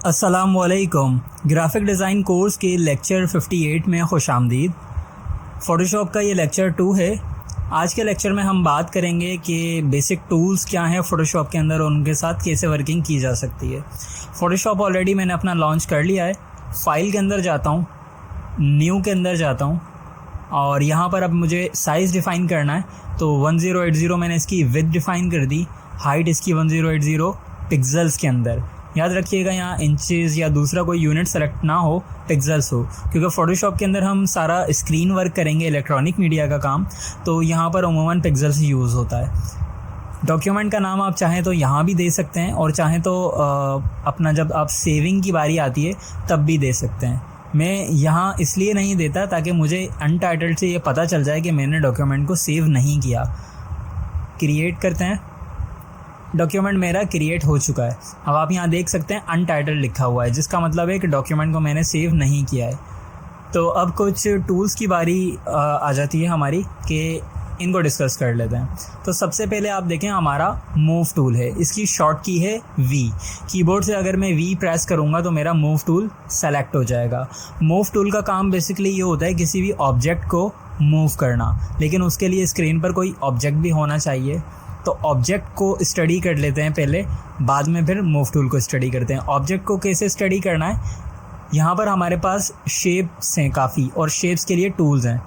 अस्सलामुअलैकुम। Graphic design course के lecture 58 में खुशामदीद। फ़ोटोशॉप का ये लेक्चर 2 है। आज के लेक्चर में हम बात करेंगे कि बेसिक टूल्स क्या हैं फ़ोटोशॉप के अंदर और उनके साथ कैसे वर्किंग की जा सकती है। फ़ोटोशॉप ऑलरेडी मैंने अपना लॉन्च कर लिया है। फ़ाइल के अंदर जाता हूँ, न्यू के अंदर जाता हूँ और यहाँ पर अब मुझे साइज़ डिफ़ाइन करना है। तो 1080 मैंने इसकी विड्थ डिफ़ाइन कर दी, हाइट इसकी 1080 पिक्सल्स के अंदर। याद रखिएगा यहाँ इंचेस या दूसरा कोई यूनिट सेलेक्ट ना हो, पिक्सल्स हो, क्योंकि फ़ोटोशॉप के अंदर हम सारा स्क्रीन वर्क करेंगे, इलेक्ट्रॉनिक मीडिया का काम, तो यहाँ पर अमूमन पिक्सल्स यूज़ होता है। डॉक्यूमेंट का नाम आप चाहें तो यहाँ भी दे सकते हैं और चाहें तो अपना जब आप सेविंग की बारी आती है तब भी दे सकते हैं। मैं यहाँ इसलिए नहीं देता ताकि मुझे अनटाइटल्ड से ये पता चल जाए कि मैंने डॉक्यूमेंट को सेव नहीं किया। क्रिएट करते हैं, डॉक्यूमेंट मेरा क्रिएट हो चुका है। अब आप यहाँ देख सकते हैं अनटाइटल्ड लिखा हुआ है, जिसका मतलब है कि डॉक्यूमेंट को मैंने सेव नहीं किया है। तो अब कुछ टूल्स की बारी आ जाती है हमारी कि इनको डिस्कस कर लेते हैं। तो सबसे पहले आप देखें हमारा मूव टूल है, इसकी शॉर्ट की है वी। कीबोर्ड से अगर मैं वी प्रेस करूँगा तो मेरा मूव टूल सेलेक्ट हो जाएगा। मूव टूल का काम बेसिकली ये होता है किसी भी ऑब्जेक्ट को मूव करना, लेकिन उसके लिए स्क्रीन पर कोई ऑब्जेक्ट भी होना चाहिए। तो ऑब्जेक्ट को स्टडी कर लेते हैं पहले, बाद में फिर मूव टूल को स्टडी करते हैं। ऑब्जेक्ट को कैसे स्टडी करना है, यहाँ पर हमारे पास शेप्स हैं काफ़ी और शेप्स के लिए टूल्स हैं।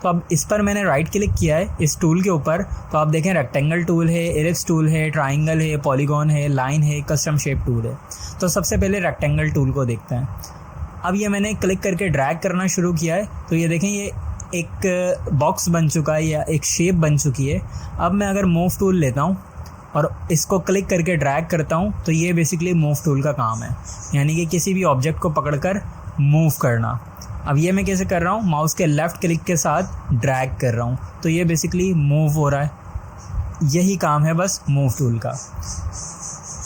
तो अब इस पर मैंने राइट क्लिक किया है इस टूल के ऊपर, तो आप देखें रेक्टेंगल टूल है, एलिप्स टूल है, ट्राइंगल है, पॉलीगॉन है, लाइन है, कस्टम शेप टूल है। तो सबसे पहले रेक्टेंगल टूल को देखते हैं। अब ये मैंने क्लिक करके ड्रैग करना शुरू किया है, तो ये देखें ये एक बॉक्स बन चुका है या एक शेप बन चुकी है। अब मैं अगर मूव टूल लेता हूँ और इसको क्लिक करके ड्रैग करता हूँ तो ये बेसिकली मूव टूल का काम है, यानी कि किसी भी ऑब्जेक्ट को पकड़कर मूव करना। अब ये मैं कैसे कर रहा हूँ, माउस के लेफ़्ट क्लिक के साथ ड्रैग कर रहा हूँ, तो ये बेसिकली मूव हो रहा है। यही काम है बस मूव टूल का।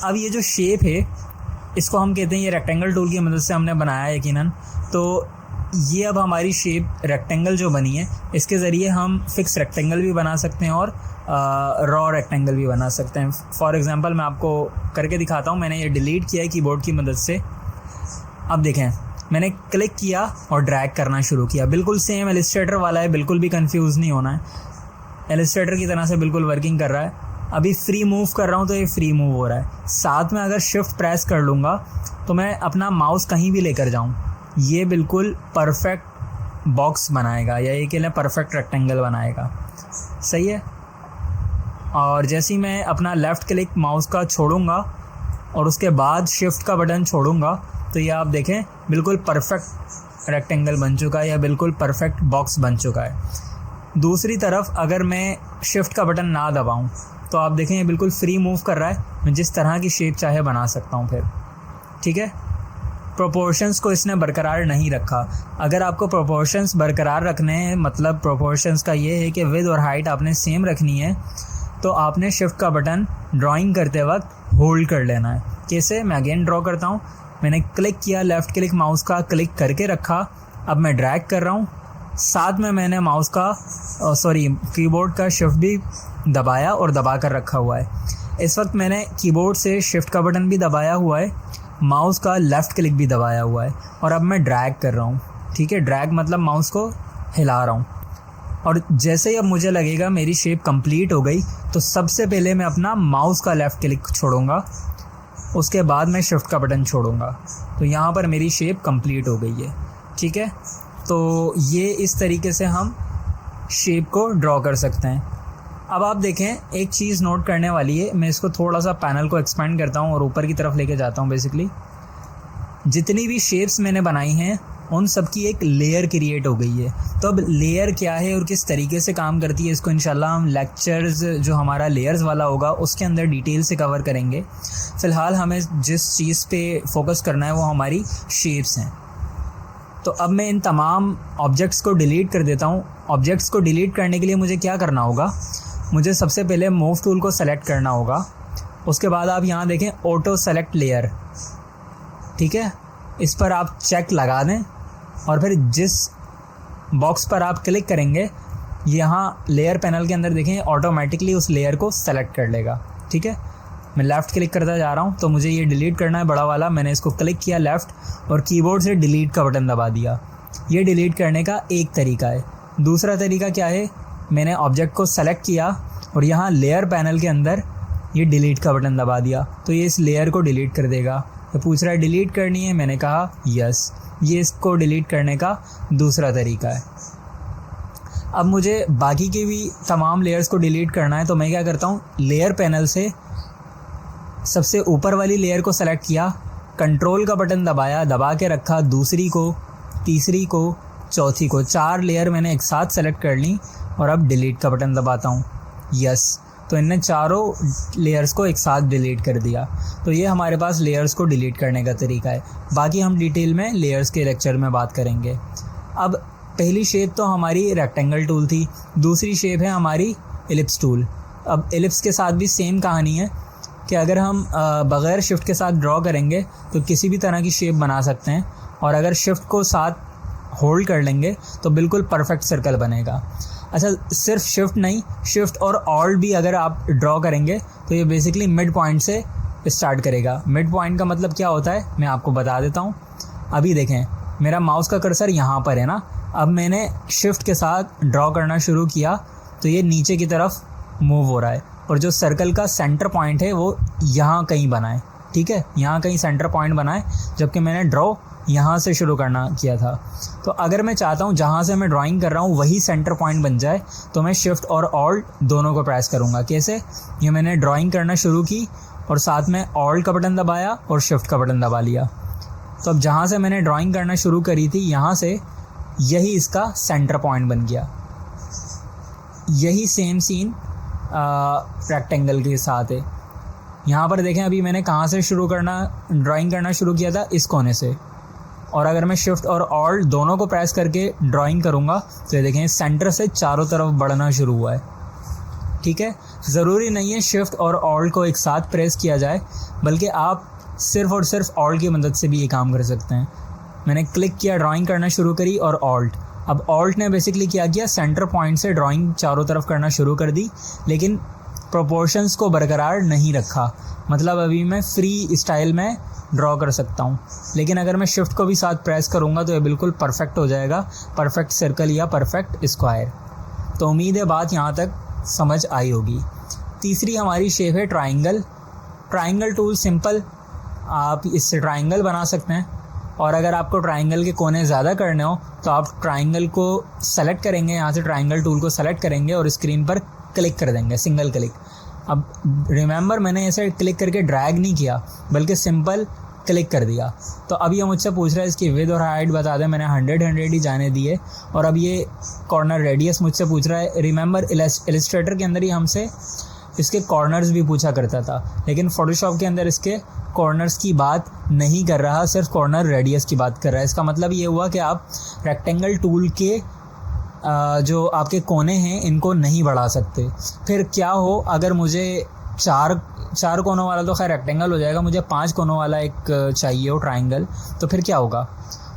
अब ये जो शेप है इसको हम कहते हैं, ये रेक्टेंगल टूल की मदद से हमने बनाया है यकीनन। तो ये अब हमारी शेप रेक्टेंगल जो बनी है, इसके ज़रिए हम फिक्स रेक्टेंगल भी बना सकते हैं और रॉ रेक्टेंगल भी बना सकते हैं। फॉर एग्जांपल मैं आपको करके दिखाता हूँ। मैंने ये डिलीट किया है कीबोर्ड की मदद से। अब देखें मैंने क्लिक किया और ड्रैग करना शुरू किया, बिल्कुल सेम इलस्ट्रेटर वाला है, बिल्कुल भी कंफ्यूज नहीं होना है। इलस्ट्रेटर की तरह से बिल्कुल वर्किंग कर रहा है। अभी फ्री मूव कर रहा हूँ तो ये फ्री मूव हो रहा है। साथ में अगर शिफ्ट प्रेस कर लूँगा तो मैं अपना माउस कहीं भी लेकर जाऊँ, ये बिल्कुल परफेक्ट बॉक्स बनाएगा या ये के लिए परफेक्ट रेक्टेंगल बनाएगा। सही है। और जैसे ही मैं अपना लेफ़्ट क्लिक माउस का छोड़ूंगा और उसके बाद शिफ्ट का बटन छोड़ूंगा तो ये आप देखें बिल्कुल परफेक्ट रेक्टेंगल बन चुका है या बिल्कुल परफेक्ट बॉक्स बन चुका है। दूसरी तरफ अगर मैं शिफ्ट का बटन ना दबाऊं तो आप देखें ये बिल्कुल फ्री मूव कर रहा है। मैं जिस तरह की शेप चाहे बना सकता हूँ फिर। ठीक है। प्रोपोर्शंस को इसने बरकरार नहीं रखा। अगर आपको प्रोपोर्शंस बरकरार रखने हैं, मतलब प्रोपोर्शंस का ये है कि विड्थ और हाइट आपने सेम रखनी है, तो आपने शिफ्ट का बटन ड्राइंग करते वक्त होल्ड कर लेना है। कैसे, मैं अगेन ड्रॉ करता हूँ। मैंने क्लिक किया, लेफ़्ट क्लिक माउस का क्लिक करके रखा। अब मैं ड्रैग कर रहा हूँ, साथ में मैंने माउस का कीबोर्ड का शिफ्ट भी दबाया और दबा कर रखा हुआ है। इस वक्त मैंने कीबोर्ड से शिफ्ट का बटन भी दबाया हुआ है, माउस का लेफ़्ट क्लिक भी दबाया हुआ है और अब मैं ड्रैग कर रहा हूँ। ठीक है, ड्रैग मतलब माउस को हिला रहा हूँ। और जैसे ही अब मुझे लगेगा मेरी शेप कंप्लीट हो गई तो सबसे पहले मैं अपना माउस का लेफ़्ट क्लिक छोड़ूंगा, उसके बाद मैं शिफ्ट का बटन छोड़ूंगा। तो यहाँ पर मेरी शेप कंप्लीट हो गई है। ठीक है, तो ये इस तरीके से हम शेप को ड्रॉ कर सकते हैं। अब आप देखें एक चीज़ नोट करने वाली है। मैं इसको थोड़ा सा पैनल को एक्सपेंड करता हूँ और ऊपर की तरफ लेके जाता हूँ। बेसिकली जितनी भी शेप्स मैंने बनाई हैं उन सब की एक लेयर क्रिएट हो गई है। तो अब लेयर क्या है और किस तरीके से काम करती है, इसको इंशाल्लाह हम लेक्चर्स जो हमारा लेयर्स वाला होगा उसके अंदर डिटेल से कवर करेंगे। फ़िलहाल हमें जिस चीज़ पे फोकस करना है वो हमारी शेप्स हैं। तो अब मैं इन तमाम ऑब्जेक्ट्स को डिलीट कर देता हूँ। ऑब्जेक्ट्स को डिलीट करने के लिए मुझे क्या करना होगा, मुझे सबसे पहले मूव टूल को सेलेक्ट करना होगा। उसके बाद आप यहाँ देखें ऑटो सेलेक्ट लेयर। ठीक है, इस पर आप चेक लगा दें और फिर जिस बॉक्स पर आप क्लिक करेंगे यहाँ लेयर पैनल के अंदर देखें ऑटोमेटिकली उस लेयर को सेलेक्ट कर लेगा। ठीक है, मैं लेफ़्ट क्लिक करता जा रहा हूँ, तो मुझे ये डिलीट करना है बड़ा वाला। मैंने इसको क्लिक किया लेफ़्ट और कीबोर्ड से डिलीट का बटन दबा दिया। ये डिलीट करने का एक तरीका है। दूसरा तरीका क्या है, मैंने ऑब्जेक्ट को सेलेक्ट किया और यहाँ लेयर पैनल के अंदर ये डिलीट का बटन दबा दिया, तो ये इस लेयर को डिलीट कर देगा। तो पूछ रहा है डिलीट करनी है, मैंने कहा यस। ये इसको डिलीट करने का दूसरा तरीका है। अब मुझे बाकी के भी तमाम लेयर्स को डिलीट करना है, तो मैं क्या करता हूँ, लेयर पैनल से सबसे ऊपर वाली लेयर को सेलेक्ट किया, कंट्रोल का बटन दबाया, दबा के रखा, दूसरी को, तीसरी को, चौथी को, 4 लेयर मैंने एक साथ सेलेक्ट कर ली और अब डिलीट का बटन दबाता हूँ, यस। तो इनने चारों लेयर्स को एक साथ डिलीट कर दिया। तो ये हमारे पास लेयर्स को डिलीट करने का तरीका है। बाकी हम डिटेल में लेयर्स के लेक्चर में बात करेंगे। अब पहली शेप तो हमारी रेक्टेंगल टूल थी, दूसरी शेप है हमारी एलिप्स टूल। अब एलिप्स के साथ भी सेम कहानी है कि अगर हम बग़ैर शिफ्ट के साथ ड्रॉ करेंगे तो किसी भी तरह की शेप बना सकते हैं, और अगर शिफ्ट को साथ होल्ड कर लेंगे तो बिल्कुल परफेक्ट सर्कल बनेगा। अच्छा, सिर्फ शिफ्ट नहीं, शिफ्ट और ऑल्ट भी अगर आप ड्रॉ करेंगे तो ये बेसिकली मिड पॉइंट से स्टार्ट करेगा। मिड पॉइंट का मतलब क्या होता है मैं आपको बता देता हूँ। अभी देखें, मेरा माउस का कर्सर यहाँ पर है ना। अब मैंने शिफ्ट के साथ ड्रॉ करना शुरू किया तो ये नीचे की तरफ मूव हो रहा है, और जो सर्कल का सेंटर पॉइंट है वो यहाँ कहीं बना है, ठीक है, यहाँ कहीं सेंटर पॉइंट बना है, जबकि मैंने ड्रॉ यहाँ से शुरू करना किया था। तो अगर मैं चाहता हूँ जहाँ से मैं ड्राइंग कर रहा हूँ वही सेंटर पॉइंट बन जाए, तो मैं शिफ्ट और ऑल्ट दोनों को प्रेस करूँगा। कैसे, ये मैंने ड्राइंग करना शुरू की और साथ में ऑल्ट का बटन दबाया और शिफ्ट का बटन दबा लिया। तो अब जहाँ से मैंने ड्राइंग करना शुरू करी थी यहाँ से यही इसका सेंटर पॉइंट बन गया। यही सेम सीन रेक्टेंगल के साथ है। यहाँ पर देखें, अभी मैंने कहाँ से ड्राइंग करना शुरू किया था, इस कोने से, और अगर मैं शिफ्ट और ऑल्ट दोनों को प्रेस करके ड्राइंग करूँगा तो ये देखें सेंटर से चारों तरफ बढ़ना शुरू हुआ है, ठीक है। ज़रूरी नहीं है शिफ्ट और ऑल्ट को एक साथ प्रेस किया जाए, बल्कि आप सिर्फ़ और सिर्फ ऑल्ट की मदद से भी ये काम कर सकते हैं। मैंने क्लिक किया, ड्राइंग करना शुरू करी और ऑल्ट। अब ऑल्ट ने बेसिकली क्या किया, सेंटर पॉइंट से ड्राइंग चारों तरफ करना शुरू कर दी, लेकिन प्रोपोर्शंस को बरकरार नहीं रखा। मतलब अभी मैं फ्री स्टाइल में ड्रॉ कर सकता हूँ, लेकिन अगर मैं शिफ्ट को भी साथ प्रेस करूँगा तो ये बिल्कुल परफेक्ट हो जाएगा, परफेक्ट सर्कल या परफेक्ट स्क्वायर। तो उम्मीद है बात यहाँ तक समझ आई होगी। तीसरी हमारी शेप है ट्राइंगल। ट्राइंगल टूल सिंपल, आप इससे ट्राइंगल बना सकते हैं, और अगर आपको ट्राइंगल के कोने ज़्यादा करने हो तो आप ट्राइंगल को सेलेक्ट करेंगे, यहाँ से ट्राइंगल टूल को सेलेक्ट करेंगे और स्क्रीन पर क्लिक कर देंगे, सिंगल क्लिक। अब रिमेंबर, मैंने ऐसे क्लिक करके ड्रैग नहीं किया, बल्कि सिंपल क्लिक कर दिया। तो अब ये मुझसे पूछ रहा है इसकी विड्थ और हाइट बता दें, मैंने 100 ही जाने दिए। और अब ये कॉर्नर रेडियस मुझसे पूछ रहा है। रिमेंबर, इलस्ट्रेटर के अंदर ही हमसे इसके कॉर्नर्स भी पूछा करता था, लेकिन फ़ोटोशॉप के अंदर इसके कॉर्नर्स की बात नहीं कर रहा, सिर्फ कॉर्नर रेडियस की बात कर रहा है। इसका मतलब ये हुआ कि आप रेक्टेंगल टूल के जो आपके कोने हैं इनको नहीं बढ़ा सकते। फिर क्या हो, अगर मुझे चार कोनों वाला तो खैर रेक्टेंगल हो जाएगा, मुझे 5 कोनों वाला एक चाहिए हो ट्राइंगल, तो फिर क्या होगा,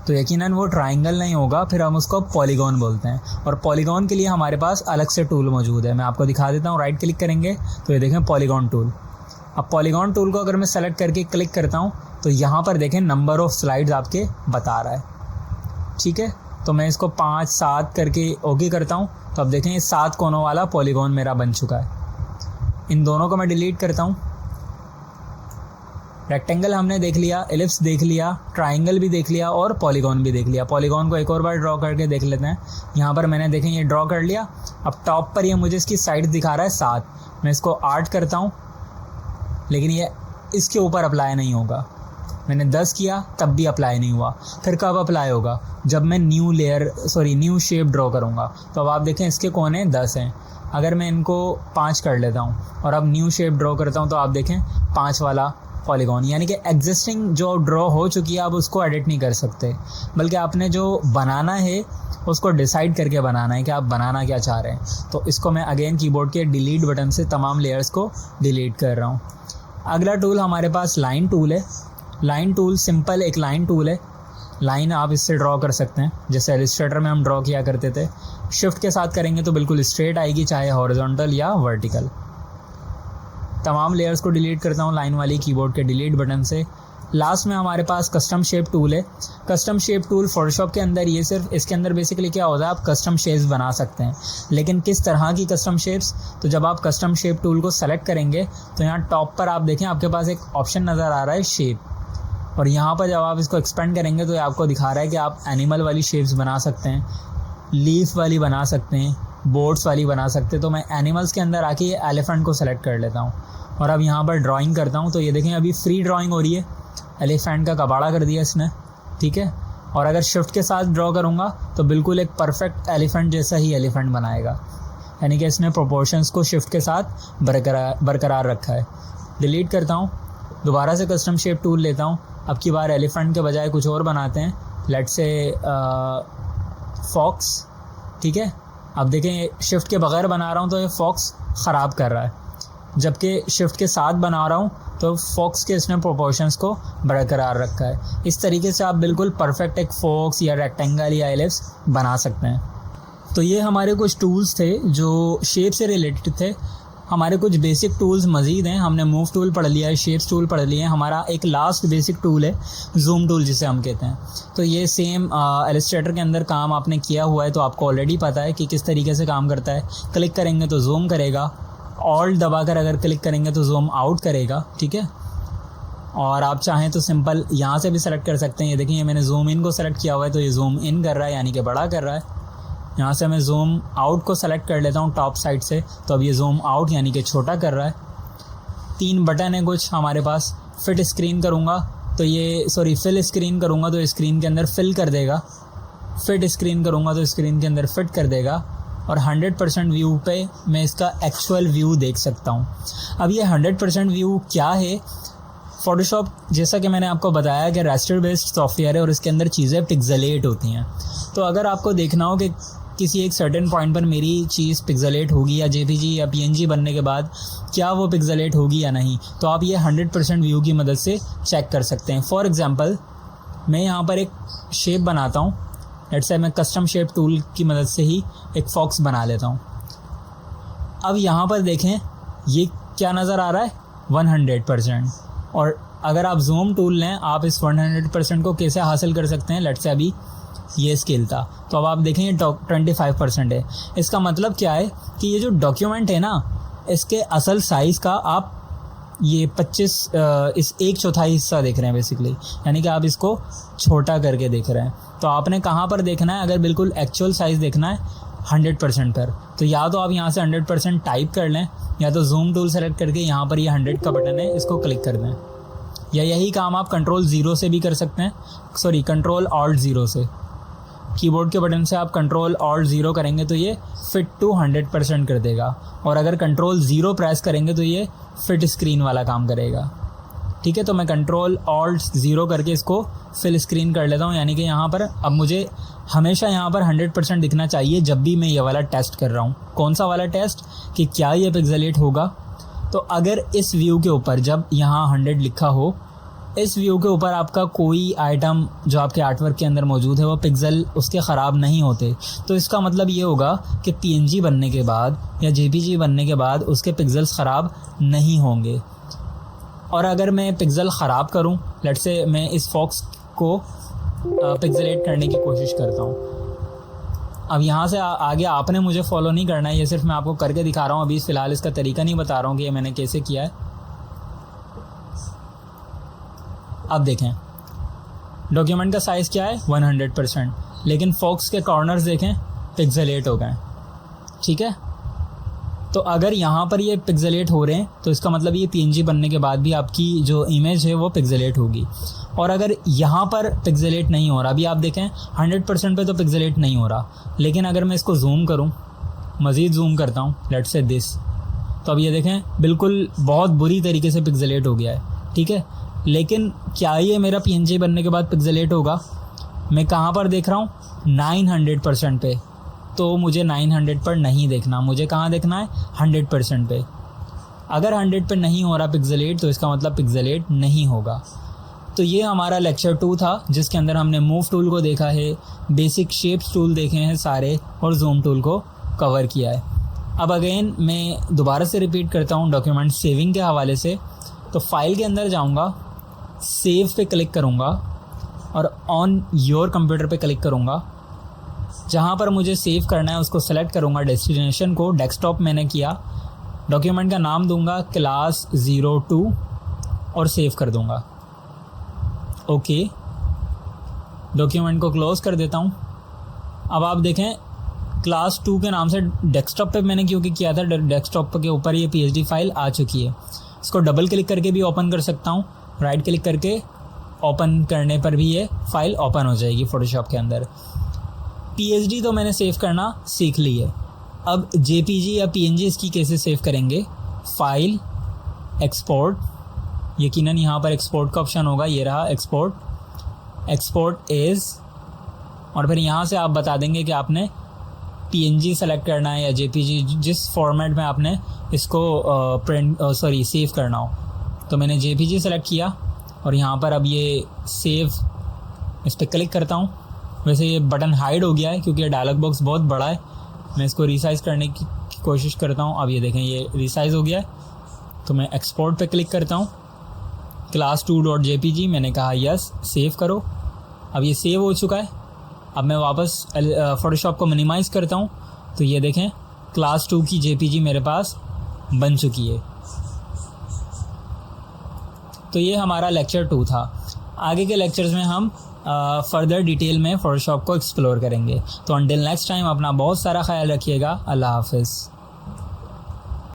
तो यकीनन वो ट्राइंगल नहीं होगा, फिर हम उसको पॉलीगॉन बोलते हैं। और पॉलीगॉन के लिए हमारे पास अलग से टूल मौजूद है, मैं आपको दिखा देता हूँ। राइट क्लिक करेंगे तो ये देखें पॉलीगॉन टूल। अब पॉलीगॉन टूल को अगर मैं सेलेक्ट करके क्लिक करता हूँ तो यहाँ पर देखें नंबर ऑफ़ स्लाइड्स आपके बता रहा है, ठीक है। तो मैं इसको 5, 7 करके ओके करता हूँ, तो अब देखें ये 7 कोनों वाला पॉलीगॉन मेरा बन चुका है। इन दोनों को मैं डिलीट करता हूँ। रेक्टेंगल हमने देख लिया, एलिप्स देख लिया, ट्राइंगल भी देख लिया और पॉलीगॉन भी देख लिया। पॉलीगॉन को एक और बार ड्रॉ करके देख लेते हैं। यहाँ पर मैंने देखें ये ड्रॉ कर लिया। अब टॉप पर ये मुझे इसकी साइड दिखा रहा है 7, मैं इसको 8 करता हूँ, लेकिन ये इसके ऊपर अप्लाई नहीं होगा। मैंने 10 किया तब भी अप्लाई नहीं हुआ। फिर कब अप्लाई होगा, जब मैं न्यू शेप ड्रॉ करूँगा। तो अब आप देखें इसके कोने 10 हैं, अगर मैं इनको 5 कर लेता हूँ और अब न्यू शेप ड्रॉ करता हूँ तो आप देखें 5 वाला पॉलीगॉन, यानी कि एग्जिस्टिंग जो ड्रॉ हो चुकी है आप उसको एडिट नहीं कर सकते, बल्कि आपने जो बनाना है उसको डिसाइड करके बनाना है कि आप बनाना क्या चाह रहे हैं। तो इसको मैं अगेन कीबोर्ड के डिलीट बटन से तमाम लेयर्स को डिलीट कर रहा हूँ। अगला टूल हमारे पास लाइन टूल है। लाइन टूल सिंपल एक लाइन टूल है। लाइन आप इससे ड्रॉ कर सकते हैं, जैसे इलस्ट्रेटर में हम ड्रॉ किया करते थे। शिफ्ट के साथ करेंगे तो बिल्कुल स्ट्रेट आएगी, चाहे हॉरिजॉन्टल या वर्टिकल। तमाम लेयर्स को डिलीट करता हूँ लाइन वाली कीबोर्ड के डिलीट बटन से। लास्ट में हमारे पास कस्टम शेप टूल है। कस्टम शेप टूल फोटोशॉप के अंदर ये सिर्फ इसके अंदर बेसिकली क्या होता है, आप कस्टम शेप्स बना सकते हैं। लेकिन किस तरह की कस्टम शेप्स, तो जब आप कस्टम शेप टूल को सेलेक्ट करेंगे तो यहाँ टॉप पर आप देखें आपके पास एक ऑप्शन नज़र आ रहा है शेप, और यहाँ पर जब आप इसको एक्सपेंड करेंगे तो ये आपको दिखा रहा है कि आप एनिमल वाली शेप्स बना सकते हैं, लीफ वाली बना सकते हैं, बोट्स वाली बना सकते हैं। तो मैं एनिमल्स के अंदर आके ये एलिफेंट को सेलेक्ट कर लेता हूँ और अब यहाँ पर ड्राइंग करता हूँ। तो ये देखें अभी फ्री ड्राइंग हो रही है, एलिफेंट का कबाड़ा कर दिया इसने, ठीक है। और अगर शिफ्ट के साथ ड्रॉ करूँगा तो बिल्कुल एक परफेक्ट एलिफेंट जैसा ही एलिफेंट बनाएगा, यानी कि इसने प्रोपोर्शंस को शिफ्ट के साथ बरकरार रखा है। डिलीट करता हूँ, दोबारा से कस्टम शेप टूल लेता हूँ। अब की बार एलिफेंट के बजाय कुछ और बनाते हैं, लेट्स से फॉक्स, ठीक है। अब देखें शिफ्ट के बगैर बना रहा हूँ तो ये फॉक्स ख़राब कर रहा है, जबकि शिफ्ट के साथ बना रहा हूँ तो फॉक्स के इसने प्रोपोर्शंस को बरकरार रखा है। इस तरीके से आप बिल्कुल परफेक्ट एक फॉक्स या रेक्टेंगल या एलिप्स बना सकते हैं। तो ये हमारे कुछ टूल्स थे जो शेप से रिलेटेड थे। हमारे कुछ बेसिक टूल्स मज़ीद हैं। हमने मूव टूल पढ़ लिया है, शेप्स टूल पढ़ लिए हैं। हमारा एक लास्ट बेसिक टूल है जूम टूल जिसे हम कहते हैं। तो ये सेम इलस्ट्रेटर के अंदर काम आपने किया हुआ है तो आपको ऑलरेडी पता है कि किस तरीके से काम करता है। क्लिक करेंगे तो जूम करेगा, ऑल्ट दबाकर अगर क्लिक करेंगे तो जूम आउट करेगा, ठीक है। और आप चाहें तो सिंपल यहाँ से भी सेलेक्ट कर सकते हैं। ये देखिए मैंने जूम इन को सेलेक्ट किया हुआ है तो ये जूम इन कर रहा है, यानी कि बड़ा कर रहा है। यहाँ से मैं जूम आउट को सेलेक्ट कर लेता हूँ टॉप साइड से, तो अब ये जूम आउट यानी कि छोटा कर रहा है। 3 बटन है कुछ हमारे पास। फिट स्क्रीन करूँगा तो ये फिल स्क्रीन करूँगा तो स्क्रीन के अंदर फिल कर देगा। फिट स्क्रीन करूँगा तो स्क्रीन के अंदर फिट कर देगा। और 100% व्यू पे मैं इसका एक्चुअल व्यू देख सकता हूँ। अब ये 100% व्यू क्या है, फ़ोटोशॉप जैसा कि मैंने आपको बताया कि रास्टर बेस्ड सॉफ्टवेयर है और इसके अंदर चीज़ें पिक्सेलेट होती हैं। तो अगर आपको देखना हो कि किसी एक सर्टेन पॉइंट पर मेरी चीज़ पिक्सेलेट होगी या जेपीजी या पीएनजी बनने के बाद क्या वो पिक्सेलेट होगी या नहीं, तो आप ये 100% व्यू की मदद से चेक कर सकते हैं। फॉर एग्ज़ाम्पल मैं यहाँ पर एक शेप बनाता हूँ, लेट्स से मैं कस्टम शेप टूल की मदद से ही एक फॉक्स बना लेता हूँ। अब यहाँ पर देखें ये क्या नज़र आ रहा है, 100%। और अगर आप जूम टूल लें आप इस 100% को कैसे हासिल कर सकते हैं, लेट्स से अभी ये स्केल था तो अब आप देखें ये 25% है। इसका मतलब क्या है कि ये जो डॉक्यूमेंट है ना इसके असल साइज़ का आप ये 25 इस 1/4 हिस्सा देख रहे हैं बेसिकली, यानी कि आप इसको छोटा करके देख रहे हैं। तो आपने कहाँ पर देखना है, अगर बिल्कुल एक्चुअल साइज़ देखना है 100% पर, तो या तो आप यहाँ से 100% टाइप कर लें या तो जूम टूल सेलेक्ट करके यहाँ पर ये 100 का बटन है इसको क्लिक कर दें, या यही काम आप कंट्रोल 0 से भी कर सकते हैं, कंट्रोल ऑल्ट 0 से। कीबोर्ड के बटन से आप कंट्रोल ऑल्ट 0 करेंगे तो ये फिट टू 100% कर देगा, और अगर कंट्रोल 0 प्रेस करेंगे तो ये फिट स्क्रीन वाला काम करेगा, ठीक है। तो मैं कंट्रोल ऑल्ट 0 करके इसको फिल स्क्रीन कर लेता हूँ, यानी कि यहाँ पर अब मुझे हमेशा यहाँ पर 100% दिखना चाहिए जब भी मैं ये वाला टेस्ट कर रहा हूँ। कौन सा वाला टेस्ट, कि क्या ये पिक्सेलेट होगा। तो अगर इस व्यू के ऊपर जब यहाँ 100 लिखा हो, इस व्यू के ऊपर आपका कोई आइटम जो आपके आर्टवर्क के अंदर मौजूद है वो पिक्सल उसके ख़राब नहीं होते, तो इसका मतलब ये होगा कि पीएनजी बनने के बाद या जेपीजी बनने के बाद उसके पिक्सल्स ख़राब नहीं होंगे। और अगर मैं पिक्सल ख़राब करूं, लेट्स से मैं इस फॉक्स को पिक्सेलेट करने की कोशिश करता हूं। अब यहाँ से आगे आपने मुझे फॉलो नहीं करना है, ये सिर्फ मैं आपको करके दिखा रहा हूँ। अभी फ़िलहाल इसका तरीका नहीं बता रहा हूँ कि ये मैंने कैसे किया है। अब देखें डॉक्यूमेंट का साइज़ क्या है 100%, लेकिन फॉक्स के कॉर्नर्स देखें पिक्सेलेट हो गए, ठीक है। तो अगर यहाँ पर ये पिक्सेलेट हो रहे हैं तो इसका मतलब ये पीएनजी बनने के बाद भी आपकी जो इमेज है वो पिक्सेलेट होगी। और अगर यहाँ पर पिक्सेलेट नहीं हो रहा, अभी आप देखें 100% पे तो पिक्सेलेट नहीं हो रहा, लेकिन अगर मैं इसको जूम करूँ, मज़ीद जूम करता हूँ, लेट्स से दिस, तो अब ये देखें बिल्कुल बहुत बुरी तरीके से पिक्सेलेट हो गया है, ठीक है। लेकिन क्या ये मेरा पीएनजी बनने के बाद पिक्सेलेट होगा? मैं कहाँ पर देख रहा हूँ 900% पे, तो मुझे 900 पर नहीं देखना, मुझे कहाँ देखना है 100% पे। अगर 100 पे नहीं हो रहा पिक्सेलेट तो इसका मतलब पिक्सेलेट नहीं होगा। तो ये हमारा लेक्चर 2 था जिसके अंदर हमने मूव टूल को देखा है, बेसिक शेप्स टूल देखे हैं सारे और जूम टूल को कवर किया है। अब अगेन मैं दोबारा से रिपीट करता हूँ डॉक्यूमेंट सेविंग के हवाले से। तो फाइल के अंदर जाऊँगा, सेव पे क्लिक करूँगा और ऑन योर कंप्यूटर पे क्लिक करूँगा। जहाँ पर मुझे सेव करना है उसको सेलेक्ट करूँगा, डेस्टिनेशन को डेस्कटॉप मैंने किया, डॉक्यूमेंट का नाम दूंगा क्लास 02 और सेव कर दूंगा। ओके, डॉक्यूमेंट को क्लोज कर देता हूँ। अब आप देखें क्लास 2 के नाम से डेस्कटॉप पे मैंने क्योंकि किया था, डेस्कटॉप के ऊपर ये पीएचडी फाइल आ चुकी है। इसको डबल क्लिक करके भी ओपन कर सकता हूँ, राइट क्लिक करके ओपन करने पर भी ये फाइल ओपन हो जाएगी फ़ोटोशॉप के अंदर। पीएचडी तो मैंने सेव करना सीख ली है। अब जेपीजी या पीएनजी इसकी कैसे सेव करेंगे? फाइल, एक्सपोर्ट, यकीनन यहाँ पर एक्सपोर्ट का ऑप्शन होगा, ये रहा एक्सपोर्ट एज, और फिर यहाँ से आप बता देंगे कि आपने पीएनजी सेलेक्ट करना है या जेपीजी, जिस फॉर्मेट में आपने इसको सेव करना हो। तो मैंने जेपीजी सेलेक्ट किया और यहाँ पर अब ये सेव, इस पर क्लिक करता हूँ। वैसे ये बटन हाइड हो गया है क्योंकि ये डायलॉग बॉक्स बहुत बड़ा है। मैं इसको रीसाइज़ करने की कोशिश करता हूँ। अब ये देखें ये रीसाइज़ हो गया है। तो मैं एक्सपोर्ट पे क्लिक करता हूँ, class 2.jpg, मैंने कहा यस, सेव करो। अब ये सेव हो चुका है। अब मैं वापस फ़ोटोशॉप को मिनिमाइज़ करता हूँ तो ये देखें class 2 की जेपीजी मेरे पास बन चुकी है। तो ये हमारा लेक्चर 2 था। आगे के लेक्चर्स में हम फर्दर डिटेल में फ़ोटोशॉप को एक्सप्लोर करेंगे। तो अंटिल नेक्स्ट टाइम अपना बहुत सारा ख्याल रखिएगा। अल्लाह हाफ़िज़।